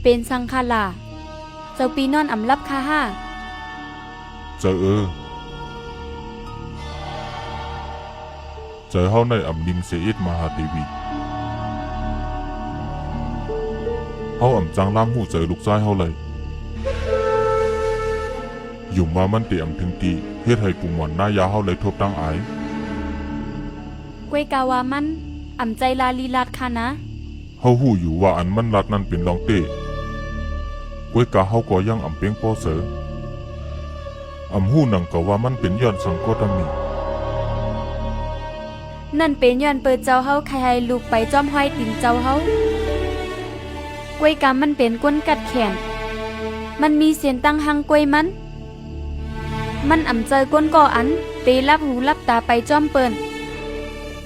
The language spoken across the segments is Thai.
เป็นสังฆาลาเจ้าปีนอนอำรับค่าห้าเจอเจอเฮาในอำนิมเสอิดมหาเทวีเฮาอำจังล่ามหูเจอลูกชายเฮาเลยอยู่มามันเตอำถึงตีเฮ็ดให้กุมวันหน้ายาเฮาเลยทบตั้งอายกวยกาวามันอำใจลาลีลาดค่ะนะเฮาหู้อยู่ว่าอันมันรัดนั้นเป็นรองเต้กวยกาเฮาก็ยังอำเปียงป้อเสืออำหู้นังก็ว่ามันเป็นย้อนสังกตมีนั่นเป็นย้อนเปิดเจ้าเฮาใครให้ลูกไปจ้อมห้อยตินเจ้าเฮากวยกามันเป็นก้นกัดแขนมันมีเสียนตั้งหังกวยมันอำเจอก้นก่ออันเตรับหูรับตาไปจ้อมเปิ้น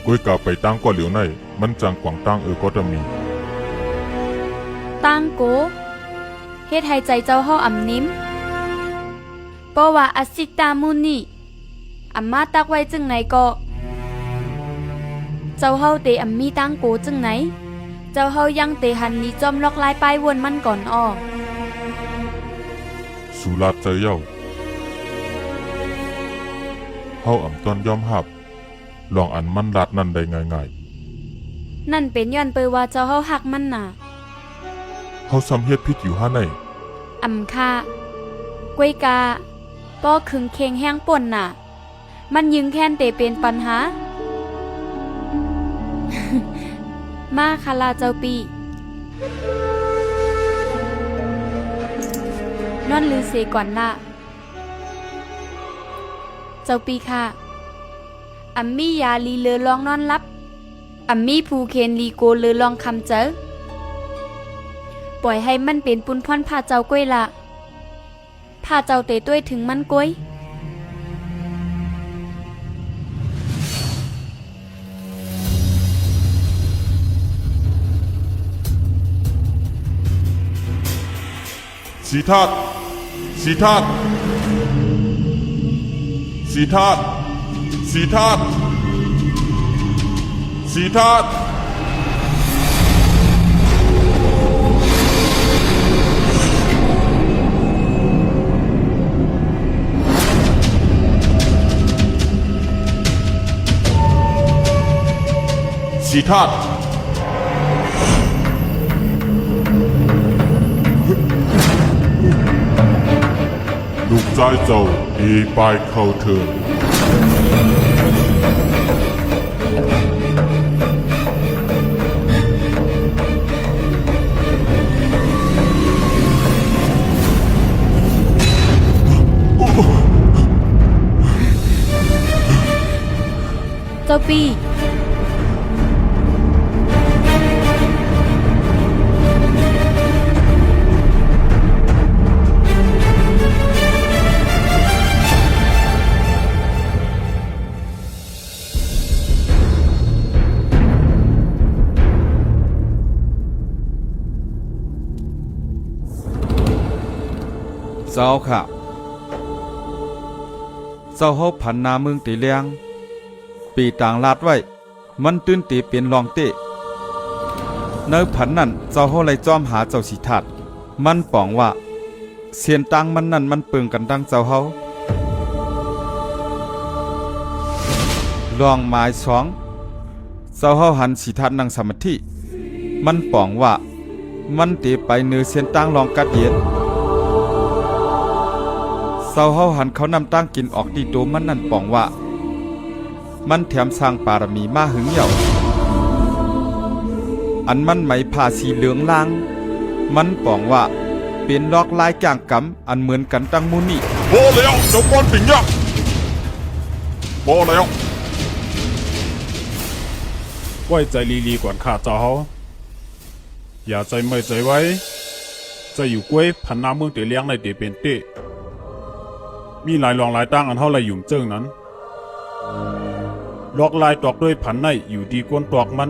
กวยกาไปตั้งก็เหลียวในมันจังกวางตั้งก็ตมีตั้งโกเฮ็ดให้ใจเจ้าเฮาอำนิ้มเพราะว่าอสิตามุนีอำมาตักไว้จึงไหนก็เจ้าเฮาเตอำมีตั้งโกจึงไหนเจ้าเฮายังเตหันนี้จอมล็อกลายป้ายวนมันก่อนอ้อสุราใจเย้าเฮาอำตอนยอมหับลองอันมันรัดนั่นได้ง่ายๆนั่นเป็นย้อนเปิว่าเจ้าเฮาหักมันน่ะเฮาซ้ำเฮ็ดผิดอยู่หาไหนอำค่ากวยกาป้อขึงเคงแห้งป่นน่ะมันยึงแค้นเตเป็นปัญหา มาคาลาเจ้าปีนอนลือเสก่อนละเจ้าปีค่ะอัมมี่ยาลีเลอลองนอนรับอัมมี่ภูเคนลีโกเลอลองคำเจอปล่อยให้มันเป็นปุนพ่อนพาเจ้าก้วยละพาเจ้าเตะต้วยถึงมันก้วยสีธาตุสีธาตุสีธาตุสีธาตุสีธาตุสีธาตุลูกใจเจ้าดีไปเข้าเถิดเจ้าปีเจ้าค่ะเจ้าเฮาผันนาเมืองตีเลียงปีต่างลาดไว้มันตื้นตีเป็นรองเตะเนื้อผันนั่นเจ้าเฮาเลยจอมหาเจ้าสิทัดมันป้องว่าเสียนตังมันนั่นมันเปิงกันดังเจ้าเฮาลองหมายสองเจ้าเฮาหันสิทัดนั่งสมาธิมันป้องว่ามันตีไปเนื้อเสียนตังลองกัดเย็นเศร้าเฮาหันเขานำตั้งกินออกดีโตมันนั่นป้องว่ามันแถมสร้างปารมีมาหึงเหย่าอันมันไหมผ่าสีเหลืองลางมันป้องว่าเป็นลอกลายกลางกำอันเหมือนกันตั้งมูนี่พอแล้วเจ้าก้อนปิ่งยักษ์พอแล้วไว้ใจลีก่อนข้าเจ้าเฮาอย่าใจไม่ใจไว้จะอยู่กล้วยพันน้ำเมืองเตเลี้ยงในเตเป็นเตมีหลายรองหลายตั้งอันเท่าไรหยุ่มเจิ้งนั้นลอกลายตอกด้วยผันในอยู่ดีก้นตอกมัน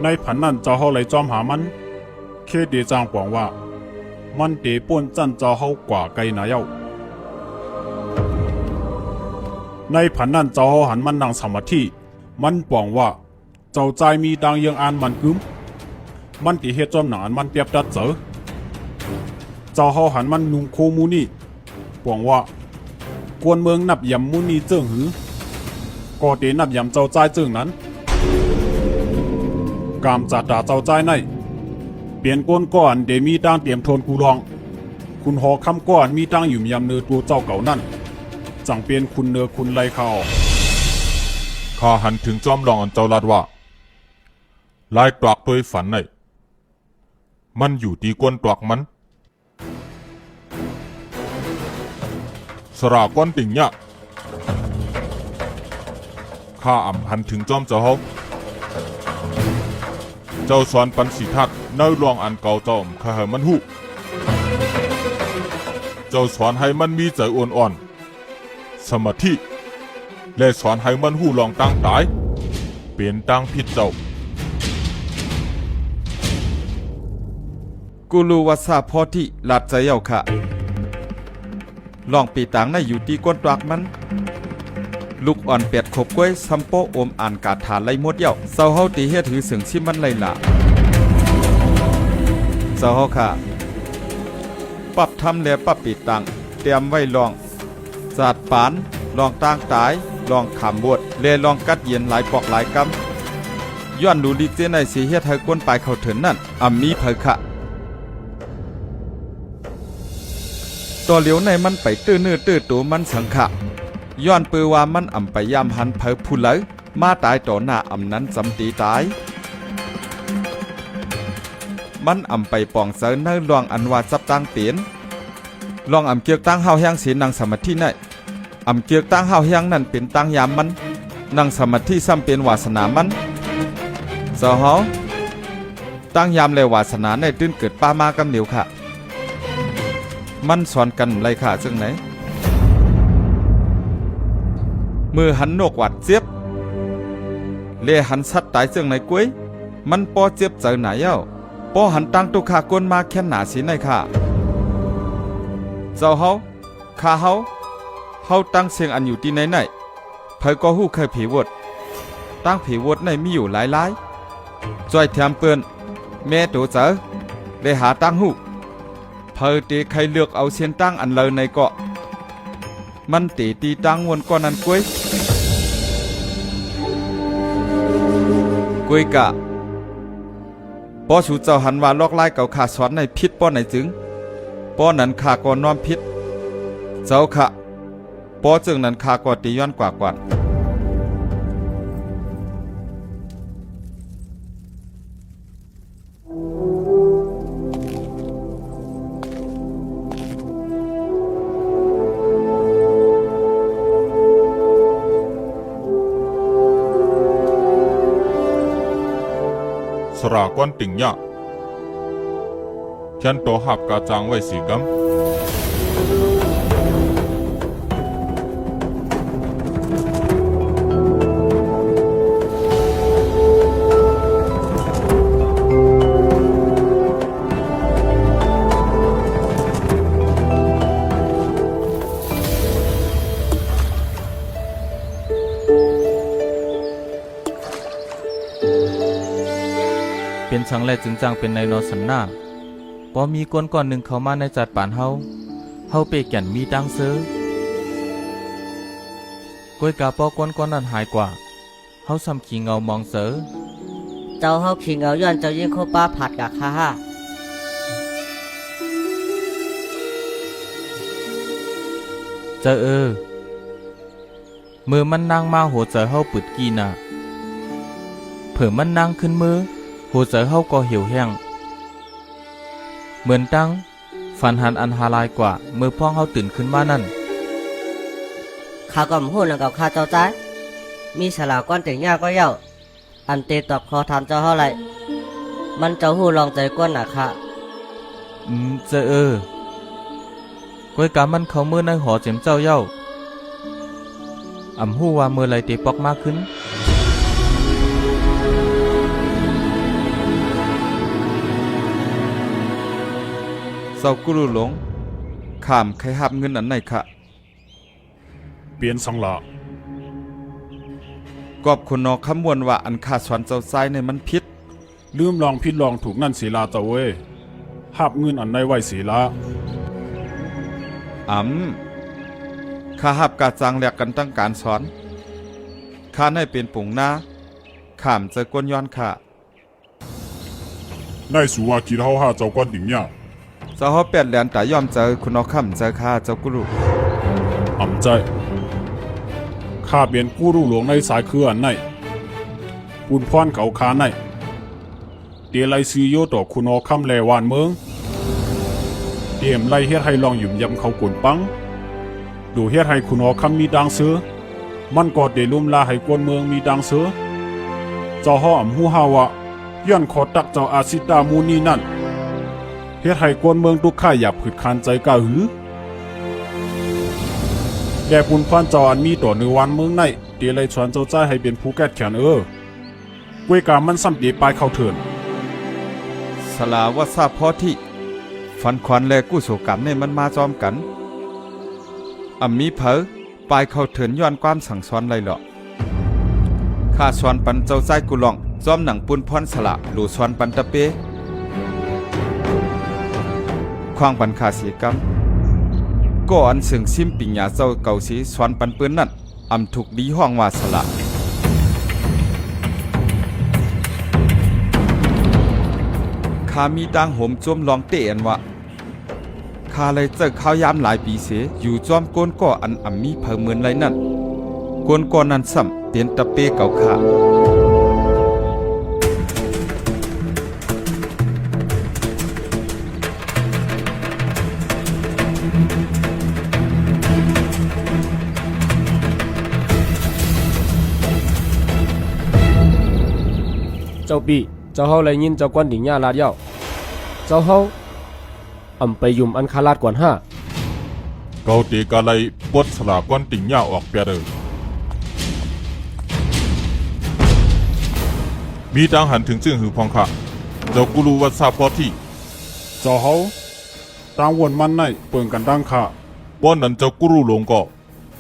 ในผันนั่นเจ้าเฮาไหลจอมหามันเคเดจางปองว่ามันเตป่นจันเจ้าเฮากว่าไกลนาเย้าในผันนั่นเจ้าเฮาหันมันนั่งสมาธิมันปองว่าเจ้าใจมีดังยังอ่านมันกึ้ม มันติเฮ็ดจอมหนานมันเตียบตัดเจอเจ้าเฮาหันมันนุงโคมูนี่ปวงว่ากวนเมืองนับยำมูนี่เจิ้งหือก็เตนับยำเจ้าใจายเจิ้งนั้นกามจัดด่าเจ้าใจายในเปลี่ยนก้นก่อนเดมีตั้งเตรียมโทนกูรองคุณหอคำก้อนมีตั้งอยู่ยำเนือตัวเจ้าเก่านั่นจังเปลี่ยนคุณเนือคุณไลเขาข้าหันถึงจอมลองอันเจ้าลัดว่าลายตรอกตัวฝันในมันอยู่ที่ก้นตรอกมันสระก้อนติ่งเนี่ยข้าอ่ำหันถึงจอมเจ้าเฮาเจ้าสอนปันสีทัดเนื้อลองอันเก่าเจ้าข้าให้มันหูเจ้าสอนให้มันมีใจอ่อนๆสมาธิและสอนให้มันหูลองตั้งตายเปลี่ยนตั้งผิดเจ้ากูรู้ว่าซาพอที่หลัดใจเย้าค่ะลองปีต่างในอยู่ที่ก้นตรักมันลูกอ่อนเป็ดขบกล้วยซัมโปอมอ่านกาถาไล่มดเย้าเศร้าเฮาตีเฮ็ดถือเสียงชิมันไล่ละเศร้าเฮาค่ะปรับทำและปรับปีต่างเตรียมไว้ลองศาสตร์ปานลองต่างตายลองขามบวดเลลองกัดเย็นหลายปอกหลายกำย้อนดูลิเจในสีเฮ็ดให้ก้นปลายเข้าถึงนั่นอ่ำมีเผยค่ะตัวเหลียวในมันไปตื้อเนื้อตื้อตัวมันสังขะย้อนปือว่ามันอ่ำไปยามหันเผยผู้เลยมาตายต่อหน้าอ่ำนั้นจำตีตายมันอ่ำไปปองเสอเนื้อลองอันว่าจับตั้งเปลี่ยนลองอ่ำเกียกตั้งเฮาแห้งสีนางสมาธิในอ่ำเกียกตั้งเฮาแห้งนั่นเป็นตั้งยามมันนางสมาธิซ้ำเป็นวาสนามันเสาเฮาตั้งยามและวาสนาในตื้นเกิดป้ามากำเหนียวค่ะมันสอนกันไรค่ะซึ่งไหนมือหันนกหวัดเจี๊ยบเลหันสัตว์ตายซึ่งไหนกุ้ยมันปอเจี๊ยบเจอไหนเย้าปอหันตั้งตุกขากวนมาแค่หนาสีไหนค่ะเจ้าเฮาข้าเฮาตั้งเสียงอันอยู่ที่ไหนไหนเผยก็หู้เคยผีวดตั้งผีวดในมีอยู่หลายจอยแถมเปื้อนแม่ตัวเจอเลหาตั้งหูเพอตีใครเลือกเอาเส้นตั้งอันเลยในเกาะมันตีตั้งวนก้อนนั้นกุ้ยกะปอสูเจ้าหันว่าลอกไล่เก่าขาสอนในพิษป้อไหนจึงป้อนั้นขาก่อนน้อมพิษเจ้าขะป้อจึงนั้นขาก่อตีย้อนกว่าสระก้อนติ่งเนี่ยฉันโตหับกาจางไว้สีกำเป็นสังแลจึงจังเป็นในนอสันหน้าพอมีก้นก่อนหนึ่งเข้ามาในจัดป่านเฮาเปแก่นมีดังเซอก้อยกาปอก้นก่อนนั้นหายกว่าเฮาซ้ำขี้เงามองเซอเจ้าเฮาขิงเอาย้อนเจ้ายิ่งโคป้าผัดกะค่าเจอมือมันนั่งมาโหเจอเฮาปึดกีน่ะเผื่อมันนั่งขึ้นมือหัวใจเฮาก็เหี่ยวแห้งเหมือนตั้งฝันหันอันหาลายกว่าเมื่อพ่อเฮาตื่นขึ้นมานั่นข้าก็พูดกับข้าเจ้าใจมีสลาก้อนติ่งยาก็เย้าอันเตตอบคอทำเจ้าเฮาไรมันเจ้าหูลองใจก้นหนักค่ะเจอก้อยกามันเขามือในหอเจ็มเจ้าเย้าหูว่ามือไรเตปอกมากขึ้นเศร้ากุลุหลงข้ามใครหับเงินอันไหนค่ะเปลี่ยนสังละกอบคนนอกคำมวลว่าอันขาดสวนเจ้าซ้ายในมันพิษ ลืมลองผิดลองถูกนั่นศีลาเจ้าเว้ยหับเงินอันในไว้ศีลา ข้าหับกาจางแหลกกันตั้งการสอนข้าให้เป็นปุ่งหน้าข้ามเจอกวนย้อนข้า ในสูว่าคิดเฮาหาเจ้าก้อนดิ่งเนี่ย เจ้าเฮาแปดแหลนแต่ยอมเจอคุณเอาคำเจอข้าเจ้ากุรุ อำใจข้าเป็นผู้รู้หลวงในสายเครืออันในปุนพรเขาคาในเตียไลซีโยต่อคุณอคำแลวานเมืองเตรียมไล่เฮ็ดให้ลองหยุ่มยำเขากวนปังดูเฮ็ดให้คุณอคำมีดังเสือมันก็ได้ลุ่มลาให้กวนเมืองมีดังเสือเจ้าห่ออำหูฮาวะย้อนขอตักเจ้าอาซิตามูนีนั่นเฮ็ดให้กวนเมืองทุกข้าอยากผืดคานใจกะหือแด่ปุนพันเจ้าอันมีต่อในวันเมืองในเตียไลชวนเจ้าใจให้เป็นผู้แก้แขนกวยกามันซ้ำเดียปลายเข้าเถิน สลาวาซาพอที่ฟันควันและกู้โศกรรมเนี่ยมันมาจอมกันมีเผอปลายเขาเถินย้อนความสั่งสอนไรหรอข้าสอนปันเจ้าใจกุลองจอมหนังปุนพรสละหลูสอนปันตะเปควางปันขาเสียกรรมก็อันเสึงซิมปิญญาเจ้าเก่าสีสอนปันปืนนั่นถูกดีห้องว่าสละข้ามีดังโหมจมลองเตะนว่าข้าเลยเจอข้าวยามหลายปีเสียอยู่จอมโกนก่ออันมีเผอเหมือนไรนั่นโกนก่อนั้นซ้ำเตียนตะเปเก่าข้าเจ้าปีเจ้าเฮาเลยยินเจ้ากวนดิ่งย่าลาดเย้าเจ้าเฮาไปยุ่มอันคาลาดกวนเกาเตกาไลปลดสลาก้อนติ่งหญ้าออกเปียเดอมีตังหันถึงจึงหือพองค่ะเจ้ากูรู้ว่าทราบพอที่ เจ้าเฮาตางวนมันในเปิงกันดังข้า ป้อนนั้นเจ้ากูรู้ลงก็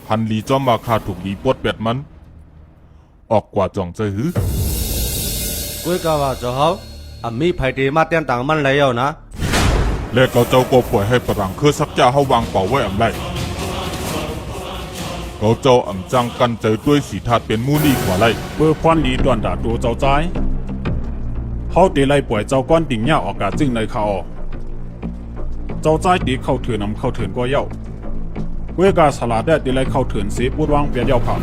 หันลีจอมมาคาถูกลีปลดเป็ดมัน ออกกว่าจ่องใจหือ กวยกาว่าเจ้าเฮามีไผเตมาเตียนต่างมันแล้วนะ และเกาเจ้าก็ปล่อยให้ปรังคือสักจ้าเฮาวางเป่าไว้อำไรเกาเจ้าจังกันใจด้วยสีทัดเป็นมูนี่กว่าไร เปิดพรลีดวนด่าตัวเจ้าใจเฮาเตไลป่วยเจ้าก้อนดิ่งเนี่ยออกกาจึงในข้าออกเจ้าใจตีเข้าเถื่อนนำเข้าเถื่อนก็เย้าเวกาสลาดได้เตไลเข้าเถื่อนเสียปวดวางเปียเย้าผ่า